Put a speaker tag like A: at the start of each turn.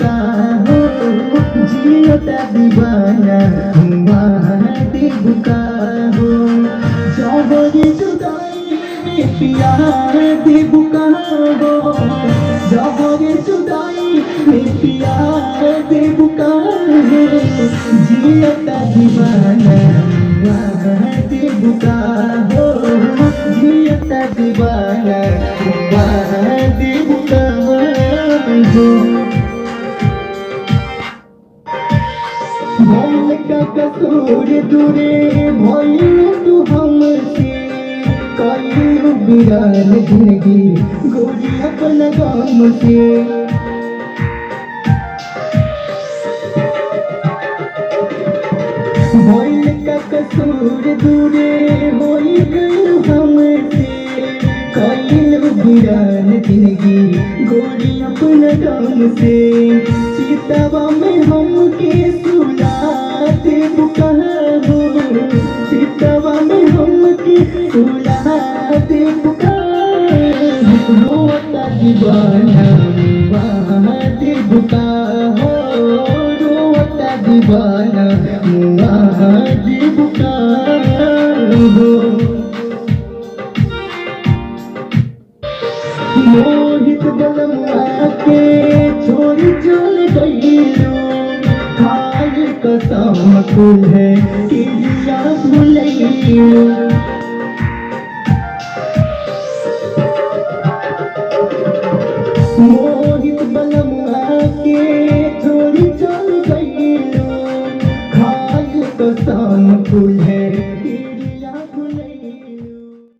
A: का हो जियता दीवाना हुआ दिल का हो जबरी जुदाई में प्यार दिल का हो जबरी जुदाई में प्यार दिल का हो जियता दीवाना हुआ दिल का हो जियता दीवाना हुआ दिल का हो भइल का कसूर दूरे भइल तू हमसे कइलू बिरान जिंदगी गोरी अपना गम से भइल का कसूर दूरे होई गइलू हमसे कइलू बिरान जिंदगी गोरी अपना गम से सीतावा में हमके सुलाते बुकहा हो सीतावा में हमके सुलाते बुकहा रोता दीवाना मुआते बुका हो रोता दीवाना मुआते बुका हो मोहित बलमुआ के छोड़ चल गईलू खाई कसम कुल है किया भूलैलू